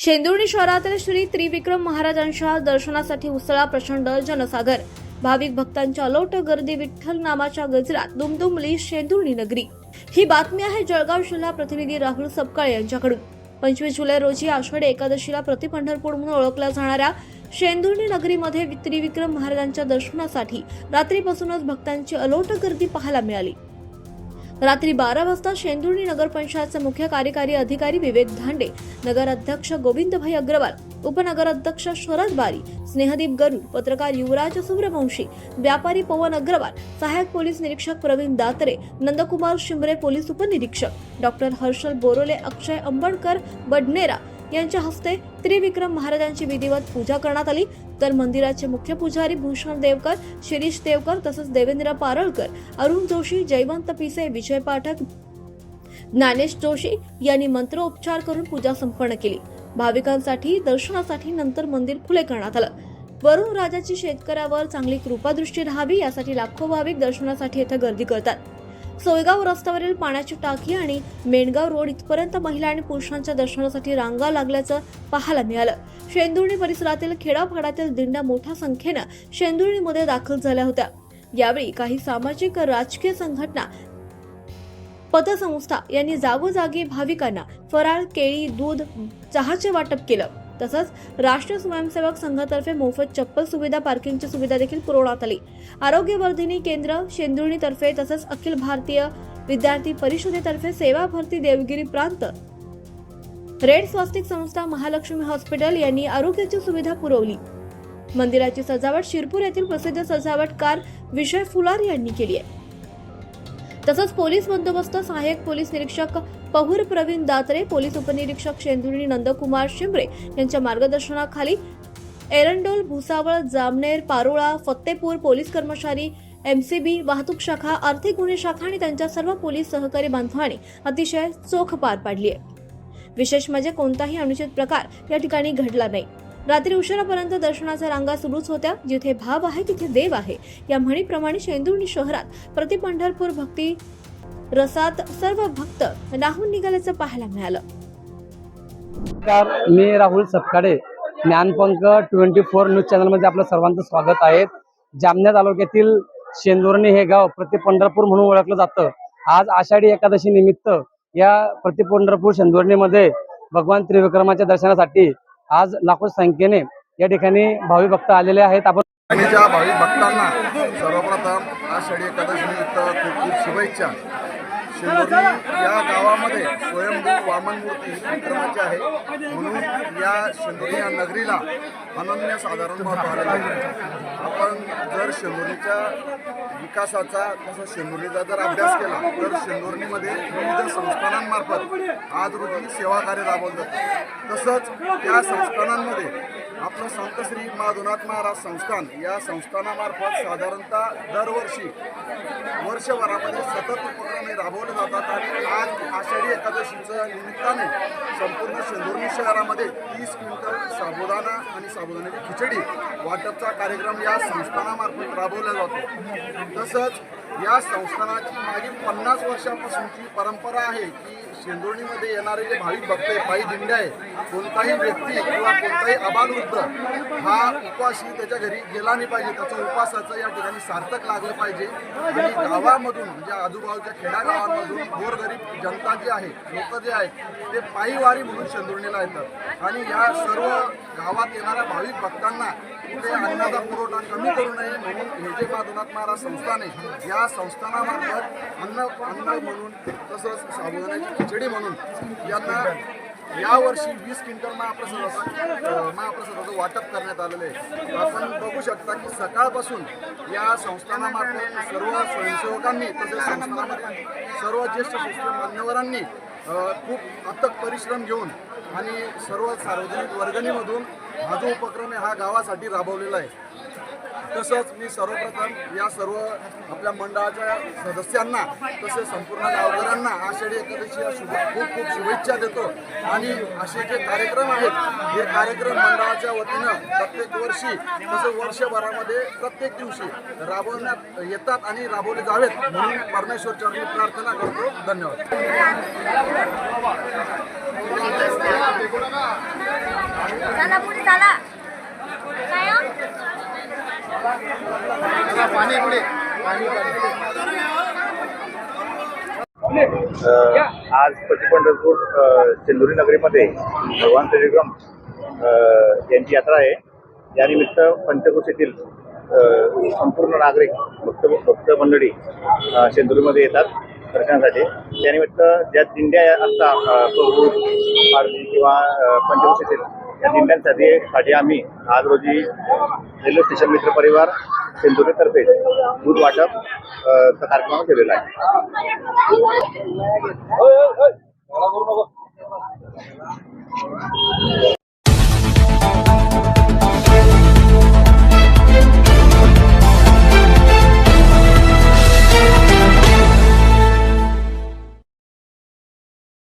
शेंदुर्णी शहरातील श्री त्रिविक्रम महाराजांच्या दर्शनासाठी उसळला प्रचंड जनसागर। भाविक भक्तांच्या अलोट गर्दी, विठ्ठल नामाच्या गजरात दुमदुमली शेंदुर्णी नगरी। ही बातमी आहे जळगाव जिल्हा प्रतिनिधी राहुल सपकाळे यांच्याकडून। 25 जुलै रोजी आषाढी एकादशीला प्रतिपंढरपूर म्हणून ओळखल्या जाणाऱ्या शेंदुर्णी नगरीमध्ये त्रिविक्रम महाराजांच्या दर्शनासाठी रात्रीपासूनच भक्तांची अलोट गर्दी पाहायला मिळाली। रात्री 12 वाजता शेंदुर्णी नगरपंचायतचे मुख्य कार्यकारी अधिकारी विवेक धांडे, नगराध्यक्ष गोविंदभाई अग्रवाल, उपनगराध्यक्ष शरद बारी, स्नेहदीप गरुड, पत्रकार युवराज सूर्यवंशी, व्यापारी पवन अग्रवाल, सहायक पोलीस निरीक्षक प्रवीण दात्रे, नंदकुमार शिंबरे पोलीस उपनिरीक्षक, डॉक्टर हर्षल बोरोले, अक्षय अंबडकर बडनेरा यांच्या हस्ते त्रिविक्रम महाराजांची विधिवत पूजा करण्यात आली। तर मंदिराचे मुख्य पुजारी भूषण देवकर, शिरीष देवकर तसेच देवेंद्र पारळकर, अरुण जोशी, जयवंत पिसे, विजय पाठक, ज्ञानेश जोशी यांनी मंत्रोपचार करून पूजा संपन्न केली। भाविकांसाठी दर्शनासाठी नंतर मंदिर खुले करण्यात आलं। वरुण राजाची शेतकऱ्यावर चांगली कृपादृष्टी राहावी यासाठी लाखो भाविक दर्शनासाठी येथे गर्दी करतात। सोयगाव रस्त्यावरील पाण्याची टाकी आणि मेणगाव रोड इथपर्यंत महिला आणि पुरुषांच्या दर्शनासाठी रांगा लागल्याचं पाहायला मिळालं। शेंदुर्णी परिसरातील खेडापाड्यातील दिंड्या मोठ्या संख्येनं शेंदुर्णीमध्ये दाखल झाल्या होत्या। यावेळी काही सामाजिक राजकीय संघटना, पतसंस्था यांनी जागोजागी भाविकांना फराळ, केळी, दूध, चहाचे वाटप केलं। तसंच राष्ट्रीय स्वयंसेवक संघातर्फे मोफत चप्पल सुविधा, पार्किंगची सुविधा देखील पुरवण्यात आली। आरोग्यवर्धिनी केंद्र शेंदुर्णी तर्फे तसंच अखिल भारतीय विद्यार्थी परिषदेतर्फे सेवा भरती देवगिरी प्रांत, रेड स्वास्तिक संस्था, महालक्ष्मी हॉस्पिटल यांनी आरोग्याची सुविधा पुरवली। मंदिराची सजावट शिरपूर येथील प्रसिद्ध सजावटकार विजय फुलार यांनी केली आहे। तसंच पोलीस बंदोबस्त सहाय्यक पोलीस निरीक्षक पहुर प्रवीण दात्रे, पोलीस उपनिरीक्षक शेंदुर्णी नंदकुमार शिंबरे यांच्या मार्गदर्शनाखाली एरंडोल, भुसावळ, जामनेर, पारोळा, फत्तेपूर पोलीस कर्मचारी, एमसीबी, वाहतूक शाखा, आर्थिक गुन्हे शाखा आणि त्यांच्या सर्व पोलीस सहकारी बांधवांनी अतिशय चोख पार पाडली आहे। विशेष म्हणजे कोणताही अनुचित प्रकार या ठिकाणी घडला नाही। रात्री उशिरापर्यंत दर्शनाच्या रांगा सुरूच होत्या। जिथे भाव आहे तिथे देव आहे या म्हणीप्रमाणे शेंदुर्णी शहरात प्रतिपंढरपूर भक्ती रसात सर्व भक्त राहून निघाल्याचं पाहायला मिळालं। मी राहुल सपकाळे, ज्ञानपंख 24 न्यूज चॅनल मध्ये आपलं सर्वांचं स्वागत आहे। जामनेर तालुक्यातील शेंदुर्णी हे गाव प्रतिपंढरपूर म्हणून ओळखलं जातं। आज आषाढी एकादशी निमित्त या प्रतिपंढरपूर शेंदुर्णीमध्ये भगवान त्रिविक्रमाच्या दर्शनासाठी आज लाखो संख्येने या ठिकाणी भावी भक्त आलेले आहेत। आपण भाविक भक्तांना सर्वप्रथम आषाढी एकादशी निमित्त खूप खूप शुभेच्छा। शेंदुर्णी या गावामध्ये स्वयंभू वामन मूर्ती विक्रमाची आहे, म्हणून या शेंदुर्णी या नगरीला अनन्यसाधारण महत्त्व आलेलं आहे। आपण जर शेंदुर्णीच्या विकासाचा तसंच शेंदुर्णीचा जर अभ्यास केला तर शेंदुर्णीमध्ये विविध संस्थानांमार्फत आज रोजी सेवा कार्य राबवलं जातं। तसंच त्या संस्थानांमध्ये आपलं संत श्री माधवनाथ महाराज संस्थान या संस्थानामार्फत साधारणतः दरवर्षी वर्षभरामध्ये सतत उपक्रम राबवले जातात। आणि आज आषाढी एकादशीच्या निमित्ताने संपूर्ण शेंदुर्णी शहरामध्ये 30 क्विंटल साबुदाणा आणि साबुदाण्याची खिचडी वाटपचा कार्यक्रम या संस्थानामार्फत राबवला जातो। तसंच या संस्थानाची मागील 50 वर्षांपासूनची परंपरा आहे की शेंदुर्णीमध्ये येणारे जे भाविक भक्त आहे, पायी दिंड्या आहे, कोणताही व्यक्ती किंवा कोणताही अबालवृद्ध हा उपाशी त्याच्या घरी गेला नाही पाहिजे, त्याच्या उपासाचं या ठिकाणी सार्थक लागलं पाहिजे। आणि गावामधून म्हणजे आजूबाजूच्या खेड्यागावांमधून गोरगरीब जनता जी आहे, लोक जे आहेत ते पायीवारी म्हणून शेंदुर्णीला येतात। आणि या सर्व गावात येणाऱ्या भाविक भक्तांना कुठे अन्नाचा पुरवठा कमी करू नये म्हणून हे जे माधवनाथ महाराज संस्थान आहे या संस्थानामार्फत अन्न म्हणून तसंच साबुदाण्याची खिचडी म्हणून यांना यावर्षी 20 क्विंटल महाप्रसादाचं वाटप करण्यात आलेलं आहे। आपण बघू शकता की सकाळपासून या संस्थानामार्फत सर्व स्वयंसेवकांनी तसेच संस्थानामध्ये सर्व ज्येष्ठ मान्यवरांनी खूप अथक परिश्रम घेऊन आणि सर्व सार्वजनिक वर्गणीमधून हा जो उपक्रम आहे हा गावासाठी राबवलेला आहे। तसंच मी सर्वप्रथम या सर्व आपल्या मंडळाच्या सदस्यांना तसेच संपूर्ण गावकऱ्यांना आषाढी एकादशीच्या खूप खूप शुभेच्छा देतो। आणि असे जे कार्यक्रम आहेत हे कार्यक्रम मंडळाच्या वतीनं प्रत्येक वर्षी तसंच वर्षभरामध्ये प्रत्येक दिवशी राबवण्यात येतात आणि राबवले जावेत म्हणून परमेश्वरचरणी प्रार्थना करतो। धन्यवाद। चला पुढे चला काय हो? पाणी पुढे आज पंढरपूर सिंधुरी नगरीमध्ये भगवान त्रिविक्रम यांची यात्रा आहे. यानिमित्त पंचकोशीतील संपूर्ण नागरिक भक्त मंडळी सिंधुरीमध्ये येतात दर्शनासाठी. त्यानिमित्त ज्या दिंड्या असतात आरती किंवा पंचकोशीतील या दिंड्यांसाठी आम्ही आज रोजी रेल्वे स्टेशन मित्र परिवार सिंधुरीतर्फे दूध वाटप चा कार्यक्रम केलेला आहे.